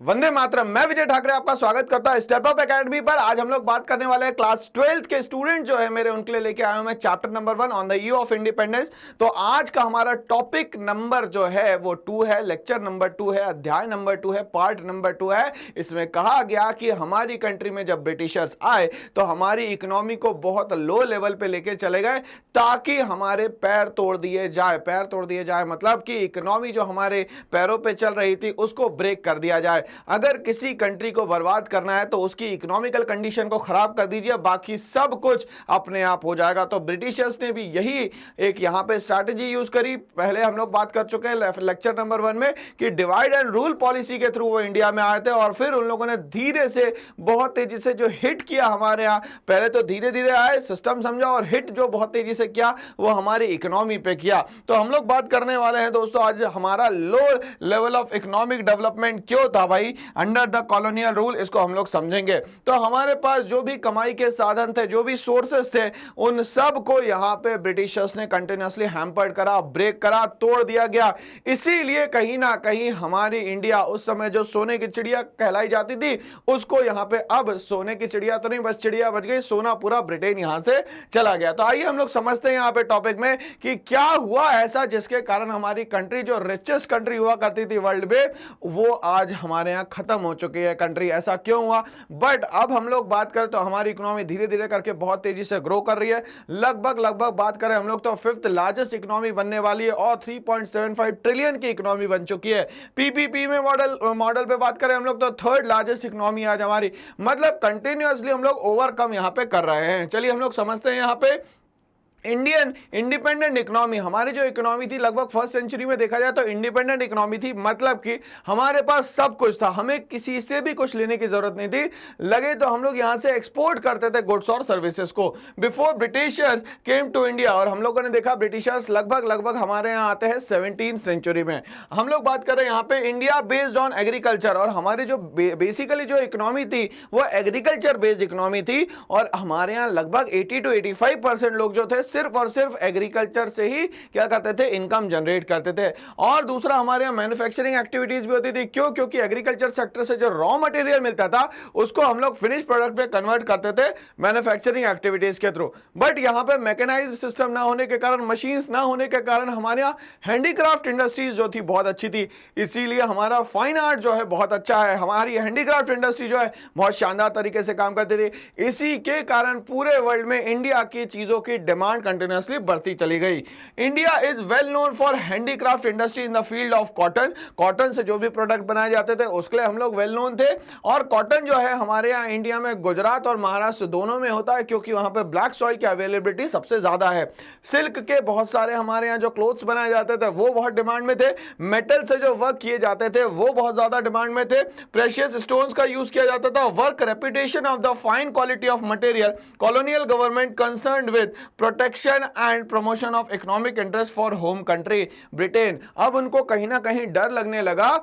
वंदे मातरम। मैं विजय ठाकरे आपका स्वागत करता हूं स्टेप अप एकेडमी पर। आज हम लोग बात करने वाले हैं क्लास 12th के स्टूडेंट जो है मेरे, उनके लिए लेके आया हूं मैं chapter number 1 on the year of independence. तो आज का हमारा टॉपिक नंबर जो है वो 2 है, लेक्चर नंबर 2 है, अध्याय नंबर 2 है, पार्ट नंबर 2 है। इसमें कहा गया कि हमारी कंट्री में जब ब्रिटिशर्स आए तो हमारी इकोनॉमी को बहुत लो लेवल पे लेके चले गए ताकि हमारे पैर तोड़ दिए जाए। पैर तोड़ दिए जाए मतलब कि इकोनॉमी जो हमारे पैरों पे चल रही थी उसको ब्रेक कर दिया जाए। अगर किसी कंट्री को बर्बाद करना है तो उसकी इकोनॉमिकल कंडीशन को खराब कर दीजिए, बाकी सब कुछ अपने आप हो जाएगा। तो ब्रिटिशर्स ने भी यही एक यहां पे स्ट्रैटेजी यूज करी। पहले हम लोग बात कर चुके हैं लेक्चर नंबर 1 में कि डिवाइड एंड रूल पॉलिसी के थ्रू वो इंडिया में आए थे और फिर उन लोगों ने धीरे से बहुत तेजी से जो हिट किया हमारे यहां, पहले तो धीरे धीरे आए, सिस्टम समझा, और हिट जो बहुत तेजी से किया वो हमारी इकोनॉमी पे किया। तो हम लोग बात करने वाले हैं दोस्तों आज हमारा low level of economic development क्यों था भाई अंडर द कॉलोनियल रूल, इसको हम लोग समझेंगे। तो हमारे पास जो भी कमाई के साधन थे, जो भी सोर्सेस थे, उन सब को यहां पे ब्रिटिशर्स ने कंटिन्यूअसली हैम्पर्ड करा, ब्रेक करा, तोड़ दिया गया। इसीलिए कहीं ना कहीं हमारी इंडिया उस समय जो सोने की चिड़िया कहलाई जाती थी उसको यहां पे अब सोने की चिड़िया तो नहीं, बस चिड़िया बच गई, सोना पूरा ब्रिटेन यहां से चला गया। तो आइए हम लोग समझते हैं यहां पे टॉपिक में कि क्या हुआ ऐसा जिसके कारण हमारी कंट्री जो रिचेस्ट कंट्री हुआ करती थी वर्ल्ड में वो आज हमारे यहां खत्म हो चुकी है कंट्री। ऐसा क्यों हुआ? बट अब हम लोग बात करें तो हमारी इकोनॉमी धीरे धीरे करके बहुत तेजी से ग्रो कर रही है। लगभग बात करें हम लोग तो 5th लार्जेस्ट इकोनॉमी बनने वाली है और 3.75 ट्रिलियन की इकोनॉमी बन चुकी है। पीपीपी में मॉडल पे बात करें हम लोग तो 3rd लार्जेस्ट इकोनॉमी आज हमारी, मतलब कंटिन्यूअसली हम लोग ओवरकम यहां पे कर रहे हैं। चलिए हम लोग समझते हैं यहां पे इंडियन इंडिपेंडेंट इकोनॉमी। हमारी जो इकोनॉमी थी लगभग 1st सेंचुरी में देखा जाए तो इंडिपेंडेंट इकोनॉमी थी, मतलब कि हमारे पास सब कुछ था, हमें किसी से भी कुछ लेने की जरूरत नहीं थी। लगे तो हम लोग यहां से एक्सपोर्ट करते थे गुड्स और सर्विसेज को before Britishers came to India. और हम लोगों ने देखा ब्रिटिशर्स लगभग हमारे यहां आते हैं 17th सेंचुरी में। हम लोग बात कर रहे हैं यहां पे इंडिया बेस्ड ऑन एग्रीकल्चर, और हमारी जो बेसिकली जो इकोनॉमी थी वो एग्रीकल्चर बेस्ड इकोनॉमी थी। और हमारे यहां लगभग 80 to 85% लोग जो थे सिर्फ और सिर्फ एग्रीकल्चर से ही क्या करते थे, इनकम जनरेट करते थे। और दूसरा हमारे यहां मैन्युफैक्चरिंग एक्टिविटीज भी होती थी। क्यों? क्योंकि एग्रीकल्चर सेक्टर से जो रॉ मटेरियल मिलता था उसको हम लोग फिनिश प्रोडक्ट पे कन्वर्ट करते थे मैन्युफैक्चरिंग एक्टिविटीज के थ्रू। बट यहां पे मैकेनाइज्ड सिस्टम ना होने के कारण, मशीन्स ना होने के कारण हमारे यहां हैंडीक्राफ्ट इंडस्ट्रीज जो थी बहुत अच्छी थी। इसीलिए हमारा फाइन आर्ट जो है बहुत अच्छा है, हमारी हैंडीक्राफ्ट इंडस्ट्री जो है बहुत शानदार तरीके से काम करती थी। इसी के कारण पूरे वर्ल्ड में इंडिया की चीजों की डिमांड कंटिन्यूअसली बढ़ती चली गई। India is well known for handicraft industry in the field of cotton. Cotton से जो भी प्रोडक्ट बनाए जाते थे उसके लिए हम लोग वेल नोन थे। और कॉटन जो है हमारे यहाँ इंडिया में गुजरात और महाराष्ट्र दोनों में होता है क्योंकि वहां पे ब्लैक सॉइल की अवेलेबिलिटी सबसे ज्यादा है। सिल्क के बहुत सारे हमारे यहाँ जो क्लोथ्स बनाए जाते थे वो बहुत डिमांड में थे। मेटल से जो वर्क किए जाते थे वो बहुत ज्यादा डिमांड में थे। प्रेशियस स्टोन्स का यूज किया जाता था। Work reputation of the fine quality of material, colonial government concerned with protection and promotion of economic interest for home country Britain. अब उनको कहीं ना कहीं डर लगने लगा,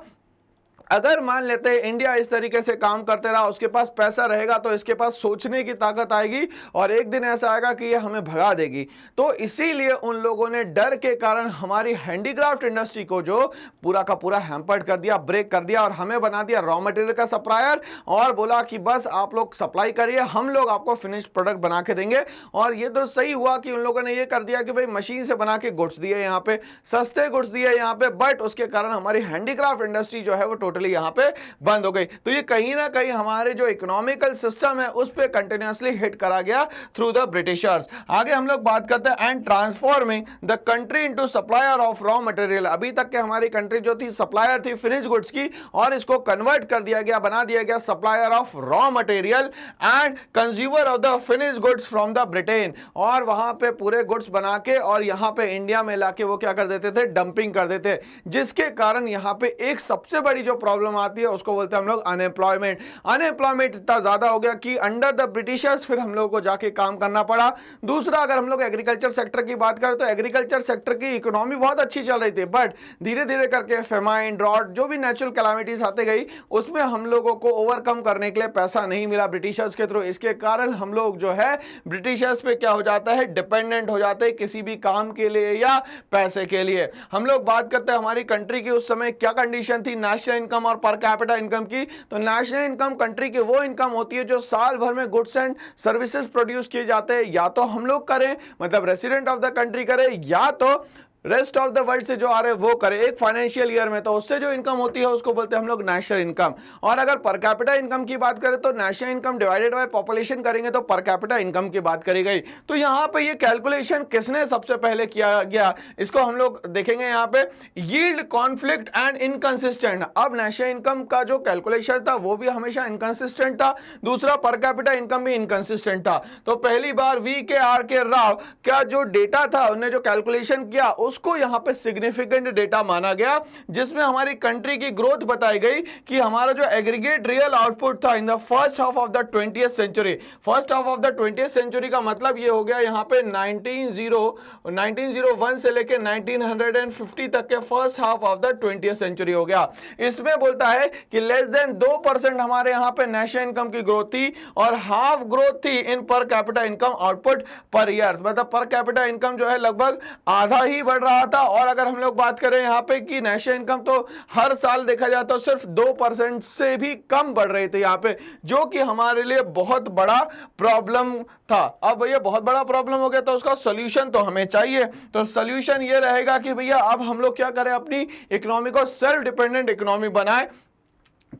अगर मान लेते हैं इंडिया इस तरीके से काम करते रहा, उसके पास पैसा रहेगा तो इसके पास सोचने की ताकत आएगी और एक दिन ऐसा आएगा कि ये हमें भगा देगी। तो इसीलिए उन लोगों ने डर के कारण हमारी हैंडीक्राफ्ट इंडस्ट्री को जो पूरा का पूरा हैम्पर्ड कर दिया, ब्रेक कर दिया, और हमें बना दिया रॉ मटेरियल का सप्लायर और बोला कि बस आप लोग सप्लाई करिए, हम लोग आपको फिनिश प्रोडक्ट बना के देंगे। और ये तो सही हुआ कि उन लोगों ने ये कर दिया कि भाई मशीन से बना के गुड्स दिए यहाँ पे, सस्ते गुड्स दिए यहाँ पे, बट उसके कारण हमारी हैंडीक्राफ्ट इंडस्ट्री जो है वो यहां पे बंद हो गई। तो ये कहीं ना कहीं हमारे जो इकोनॉमिकल सिस्टम है उस पे कंटिन्यूअसली हिट करा गया थ्रू द ब्रिटिशर्स। आगे हम लोग बात करते हैं and transforming the country into supplier of raw material. अभी तक के हमारी कंट्री जो थी सप्लायर थी फिनिश गुड्स की, और इसको कन्वर्ट कर दिया गया, बना दिया गया supplier of raw material and consumer of the finish goods from the Britain. और वहां पे पूरे गुड्स बना के और यहां पे इंडिया में लाके वो क्या कर देते थे, डंपिंग कर देते, जिसके कारण यहां पे एक सबसे बड़ी जो प्रॉब्लम आती है उसको बोलते हैं हम लोग अनएम्प्लॉयमेंट। अनएम्प्लॉयमेंट इतना ज्यादा हो गया कि अंडर द ब्रिटिशर्स फिर हम लोगों को जाके काम करना पड़ा। दूसरा, अगर हम लोग एग्रीकल्चर सेक्टर की बात करें तो एग्रीकल्चर सेक्टर की इकोनॉमी बहुत अच्छी चल रही थी, बट धीरे धीरे करके फेमाइन, ड्रॉट, जो भी नेचुरल कैलामिटीज आते गई उसमें हम लोगों को ओवरकम करने के लिए पैसा नहीं मिला ब्रिटिशर्स के थ्रू। इसके कारण हम लोग जो है ब्रिटिशर्स पे क्या हो जाता है, डिपेंडेंट हो जाते हैं किसी भी काम के लिए या पैसे के लिए। हम लोग बात करते हैं हमारी कंट्री की उस समय क्या कंडीशन थी, नेशनल इनकम इनकम और पर कैपिटा इनकम की, तो नेशनल इनकम कंट्री की वो इनकम होती है जो साल भर में गुड्स एंड सर्विसेज प्रोड्यूस किए जाते हैं, या तो हम लोग करें मतलब रेसिडेंट ऑफ द कंट्री करें, या तो रेस्ट ऑफ द वर्ल्ड से जो आ रहे हैं वो करे एक फाइनेंशियल ईयर में, तो उससे जो इनकम होती है उसको बोलते हैं हम लोग नेशनल इनकम। और अगर पर कैपिटा इनकम की बात करें तो national income divided by population करेंगे तो पर कैपिटा इनकम की बात करी गई। तो यहाँ पे ये कैलकुलेशन किसने सबसे पहले किया गया, इसको हम लोग देखेंगे यहाँ पे, यील्ड कॉन्फ्लिक्ट एंड इनकंसिस्टेंट। अब नेशनल इनकम का जो कैलकुलेशन था वो भी हमेशा इनकंसिस्टेंट था, दूसरा पर कैपिटा इनकम भी इनकंसिस्टेंट था। तो पहली बार VKR राव का जो डेटा था उन्होंने जो कैलकुलेशन किया उसको यहां पे सिग्निफिकेंट डेटा माना गया, जिसमें हमारी कंट्री की ग्रोथ बताई गई कि हमारा जो एग्रीगेट रियल आउटपुट था in the first half of the 20th century, first half of the 20th century का मतलब ये हो गया यहां पे 1901 से लेके 1950 तक के first half of the 20th century हो गया। इसमें बोलता है कि लेस देन 2% हमारे यहां पे नेशनल इनकम की ग्रोथ थी और हाफ ग्रोथ थी in per capita income output per year, मतलब पर कैपिटा इनकम जो है लगभग आधा ही बढ़ रहा था। और अगर हम लोग बात करें यहाँ पे कि नेशनल इनकम तो हर साल देखा जाए तो सिर्फ 2% से भी कम बढ़ रही थी यहाँ पे, जो कि हमारे लिए बहुत बड़ा प्रॉब्लम था। अब ये बहुत बड़ा प्रॉब्लम हो गया तो उसका सॉल्यूशन तो हमें चाहिए, तो सॉल्यूशन ये रहेगा कि भैया अब हम लोग क्या करें, अपनी इकोनॉमी को सेल्फ डिपेंडेंट इकोनॉमी बनाए,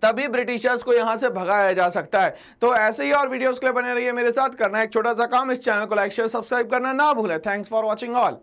तभी ब्रिटिशर्स को यहां से भगाया जा सकता है। तो ऐसे ही और वीडियोस के लिए बने रहिए मेरे साथ। करना एक छोटा सा काम, इस चैनल को लाइक शेयर सब्सक्राइब करना ना भूलें। Thanks for watching all.